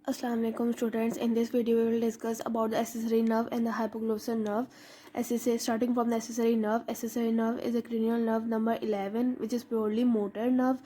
Assalamualaikum students. In this video we will discuss about the accessory nerve and the hypoglossal nerve. Starting from the accessory nerve. Accessory nerve is a cranial nerve number 11 which is purely motor nerve.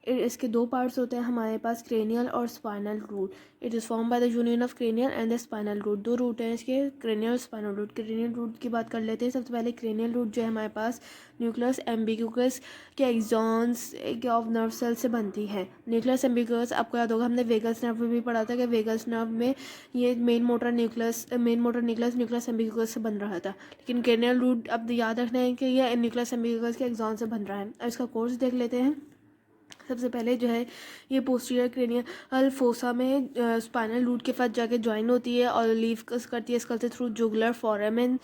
इसके दो parts होते हैं हमारे पास, cranial और spinal root. It is form by the union of cranial and the spinal root. दो root हैं इसके, क्रेनियल और स्पाइनल रूट. क्रेनियल रूट की बात कर लेते हैं. सबसे पहले क्रेनियल रूट जो है हमारे पास न्यूक्लियस एम्बिग्यूस के एक्सॉन्स ऑफ नर्व सेल से बनती है. न्यूक्लियस एम्बिग्यूस आपको याद होगा, हमने वेगस नर्व में भी पढ़ा था कि वेगस नर्व में ये main motor nucleus nucleus ambiguous से बन रहा था. लेकिन क्रेनियल रूट अब याद रखना है कि यह न्यूक्लियस एम्बिग्यूस के एक्सॉन से बन रहा है. अब इसका कोर्स देख लेते हैं. सबसे पहले जो है ये पोस्टीरियर क्रेनियल फोसा में स्पाइनल रूट के साथ जाके ज्वाइन होती है और लीव करती है स्कल से थ्रू जुगुलर फोरामेन.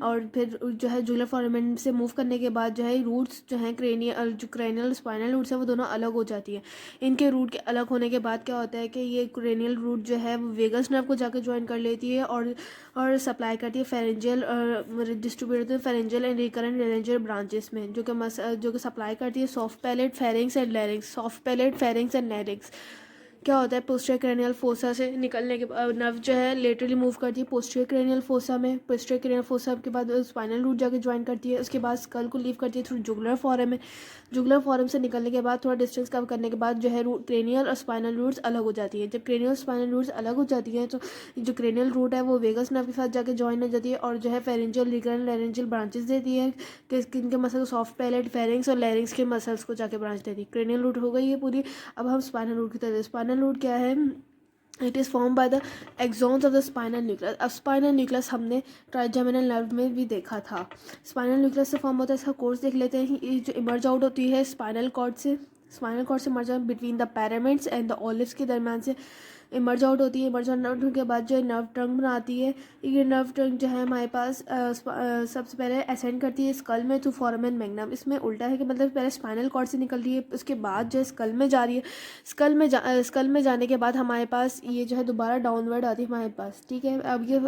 और फिर जो है जुगुलर फोरामेन से मूव करने के बाद जो है रूट्स जो हैं क्रेनियल स्पाइनल रूट्स हैं वो दोनों अलग हो जाती है. इनके रूट के अलग होने के बाद क्या होता है कि ये क्रेनियल रूट जो है वो वेगस नर्व को जाकर ज्वाइन कर लेती है और सप्लाई करती है फेरेंजियल डिस्ट्रीब्यूट होती है फेरेंजियल एंड रिकरेंट रेंजियल ब्रांचेस में, जो कि सप्लाई करती है soft palate pharynx and लैरिंग्स. Soft palate pharynx and लैरिंग्स क्या होता है, पोस्टीरियर क्रेनियल फोसा से निकलने के बाद नर्व जो है लेटरली मूव करती है पोस्टीरियर क्रेनियल फोसा में. पोस्टीरियर क्रेनियल फोसा के बाद स्पाइनल रूट जाके ज्वाइन करती है. उसके बाद स्कल को लीव करती है थ्रू जुगुलर फोरम में. जुगुलर फोरम से निकलने के बाद थोड़ा डिस्टेंस कवर करने के बाद जो है क्रेनियल और स्पाइनल रूट्स अलग हो जाती है. जब क्रेनियल स्पाइनल रूट्स अलग हो जाती हैं तो जो क्रेनियल रूट है वो वेगस नर्व के साथ जाके ज्वाइन हो जाती है और जो है फेरेंजियल रिकरेंट लैरेंजियल ब्रांचेस देती है कि इनके मसल सॉफ्ट पैलेट फेरिंग्स और लैरिंग्स के मसल्स को जाके ब्रांच देती है. क्रेनियल रूट हो गई है पूरी. अब हम स्पाइनल रूट की तरफ. स्पाइनल रूट क्या है, it is form by the axons of the spinal nucleus. अब स्पाइनल न्यूक्लियस हमने ट्राइजेमिनल नर्व में भी देखा था. स्पाइनल न्यूक्लियस से फॉर्म होता है. इसका कोर्स देख लेते हैं. ये जो इमर्ज आउट होती है स्पाइनल कॉर्ड से emerge out between the pyramids and the olives के दरम्यान से इमर्ज आउट होती है. इमर्ज आउट होने के बाद जो है नर्व ट्रंक बनाती है. ये नर्व ट्रंक जो है हमारे पास सबसे पहले असेंड करती है स्कल में थ्रू फोरामेन मैग्नम. इसमें उल्टा है कि मतलब पहले स्पाइनल कॉर्ड से निकल रही है, उसके बाद जो है स्कल में जा रही है. स्कल में जाने के बाद हमारे पास ये जो है दोबारा डाउनवर्ड आती है हमारे पास. ठीक है, अब ये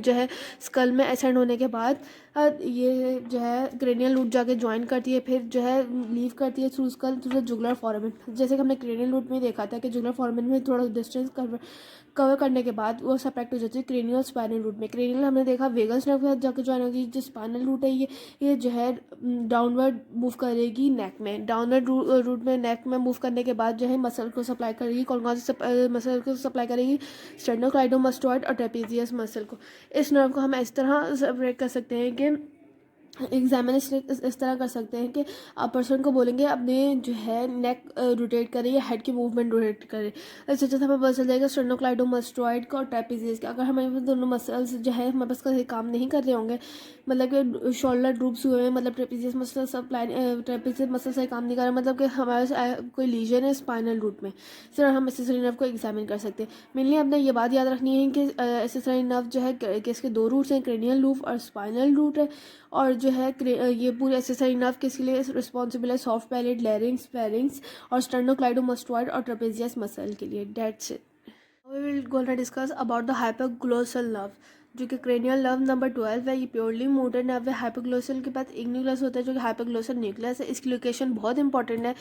जो है स्कल में असेंड होने के बाद ये जो है क्रेनियल रूट जाके ज्वाइन करती है. फिर जो है लीव करती है through skull through jugular foramen. जैसे कि हमने क्रेनियल रूट में देखा था कि जुगुलर फोरामेन में थोड़ा डिस्टेंस कवर करने के बाद वो सेपरेट हो जाती है क्रेनियल स्पाइनल रूट में. क्रेनियल हमने देखा वेगस नर्व के साथ जाकर ज्वाइन होगी. जो स्पाइनल रूट है ये जो है डाउनवर्ड मूव करेगी नेक में. डाउनवर्ड रूट में नेक में मूव करने के बाद जो है मसल को सप्लाई करेगी. कौन से मसल को सप्लाई करेगी, स्टेर्नोक्लाइडोमास्टोइड और ट्रेपेजियस मसल को. इस नर्व को हम इस तरह सेपरेट कर सकते हैं कि एग्जामिनेशन इस तरह कर सकते हैं कि आप पर्सन को बोलेंगे अपने जो है नेक रोटेट करे या हेड की मूवमेंट रोटेट करे. इससे जैसे हमें पता चल जाएगा स्टेर्नोक्लाइडोमास्टोइड का और ट्रेपेजियस का. अगर हमारे पास दोनों मसल्स जो है हमारे पास कहीं काम नहीं कर रहे होंगे, मतलब कि शोल्डर ड्रूप्स हुए हैं, मतलब trapezius muscle supply trapezius muscle से काम नहीं कर रहा, मतलब कि हमारे कोई लीजन है स्पाइनल रूट में. इस तरह हम एक्सेसरी नर्व को एग्जामिन कर सकते हैं. मेनली आपने ये बात याद रखनी है कि एक्सेसरी नर्व जो है कि इसके दो रूट्स हैं, क्रेनियल रूट और स्पाइनल रूट है. और जो है ये पूरे एक्सेसरी नर्व किसके लिए रिस्पॉन्सिबल है, सॉफ्ट पैलेट लैरिंग्स फेरिंग्स और स्टेर्नोक्लाइडोमास्टोइड और ट्रेपेजियस मसल के लिए. That's it. We will gonna discuss about the hypoglossal nerve जो कि क्रेनियल नर्व नंबर 12 है. ये प्योरली मोटर नर्व है. हाइपोग्लोसल के बाद एक न्यूक्लियस होता है जो कि हाइपोग्लोसल न्यूक्लियस है. इसकी लोकेशन बहुत इंपॉर्टेंट है.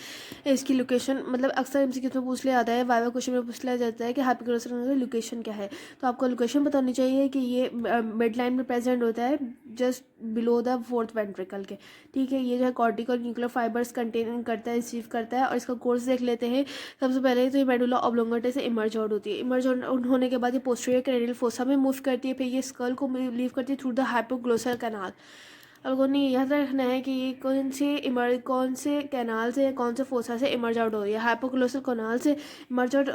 इसकी लोकेशन मतलब अक्सर एमसीक्यू में पूछ लिया जाता है, वाइवा क्वेश्चन में पूछ लिया जाता है कि हाइपोग्लोसल की लोकेशन क्या है. तो आपको लोकेशन बतानी चाहिए कि ये मिड लाइन में प्रेजेंट होता है just below the fourth ventricle के. ठीक है, ये जो है कॉर्टिकल न्यूक्लियर फाइबर्स कंटेन करता है, रिसीव करता है. और इसका कोर्स देख लेते हैं. सबसे पहले तो ये मेडुला ऑब्लोंगेटा से इमर्ज आउट होती है. इमर्ज होने के बाद ये पोस्टीरियर क्रेनियल फोसा में मूव करती है. फिर ये स्कल को लीव करती है थ्रू द हाइपोग्लोसल कैनाल. अब को नहीं याद रखना है कि ये कौन से कैनाल से कौन से फोसा से इमर्ज आउट हो रही है. हाइपोग्लोसल कैनाल से इमर्ज आउट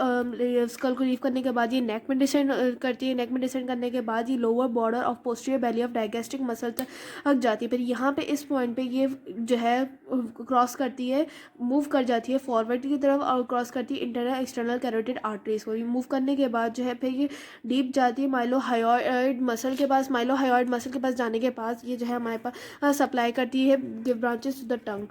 स्कल को लीव करने के बाद ये नेक में डिसेंड करती है. नेक में डिसेंड करने के बाद ये lower border of posterior belly of digastric muscle तक जाती है. फिर यहाँ पे इस पॉइंट पे ये जो है क्रॉस करती है, मूव कर जाती है फॉरवर्ड की तरफ और क्रॉस करती है इंटरनल एक्सटर्नल कैरोटिड आर्टरीज को. मूव करने के बाद जो है फिर ये डीप जाती है माइलोहायोइड मसल के पास. माइलोहायोइड मसल के पास जाने के पास ये जो है हमारे पास सप्लाई करती है give branches to the tongue.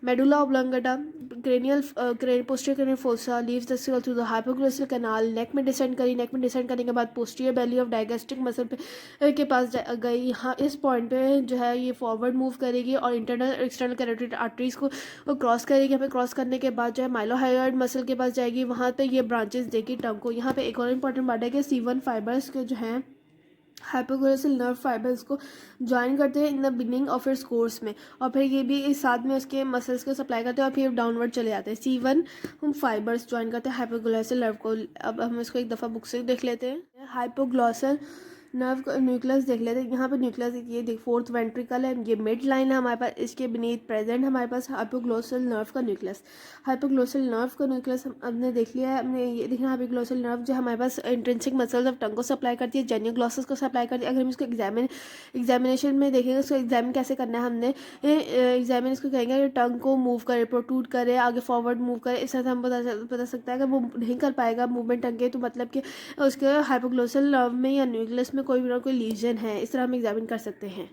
Medulla oblongata cranial posterior cranial fossa leaves the skull through the hypoglossal canal, neck में डिसेंड करी, नेक में डिसेंड करने के बाद posterior belly of digastric muscle पे के पास गई। यहाँ इस पॉइंट पे जो है ये फॉरवर्ड मूव करेगी और इंटरनल एक्सटर्नल कैरोटिड आर्टरीज को क्रॉस करेगी। यहाँ पे क्रॉस करने के बाद जो है माइलोहायोइड मसल के पास जाएगी, वहाँ पे ये ब्रांचेस देगी टंग को। यहाँ पे एक और इंपॉर्टेंट बात है कि C1 फाइबर्स के जो हैं हाइपोग्लोसल नर्व फाइबर्स को ज्वाइन करते हैं in the beginning of its course में, और फिर ये भी इस साथ में उसके मसल्स को सप्लाई करते हैं और फिर डाउनवर्ड चले जाते हैं। C1 हम फाइबर्स ज्वाइन करते हैं हाइपोग्लोसल नर्व को। अब हम इसको एक दफ़ा बुक से देख लेते हैं। हाइपोग्लोसल नर्व का न्यूक्लियस देख लेते हैं। यहाँ पे न्यूक्लियस ये देख फोर्थ वेंट्रिकल है, ये मिड लाइन है हमारे पास, इसके बीनीथ प्रेजेंट हमारे पास हाइपोग्लोसल नर्व का न्यूक्लियस। हाइपोग्लोसल नर्व का न्यूक्लियस हमने देख लिया है। हमने ये देखा हाइपोग्लोसल नर्व जो हमारे पास इंट्रिंसिक मसल्स ऑफ टंग को सप्लाई करती है, जेनियोग्लोसस को सप्लाई करती है। अगर हम इसको एग्जामिनेशन में देखेंगे उसको एग्जामिन कैसे करना है, हमने एग्जामिन इसको कहेंगे कि टंग को मूव करे, प्रोट्रूड करे, आगे फॉरवर्ड मूव करे। इस तरह से हम बता सकता है कि वो नहीं कर पाएगा मूवमेंट टंग के, तो मतलब कि उसके हाइपोग्लोसल नर्व में या न्यूक्लियस में कोई भी ना कोई लीजन है। इस तरह हम एग्जामिन कर सकते हैं।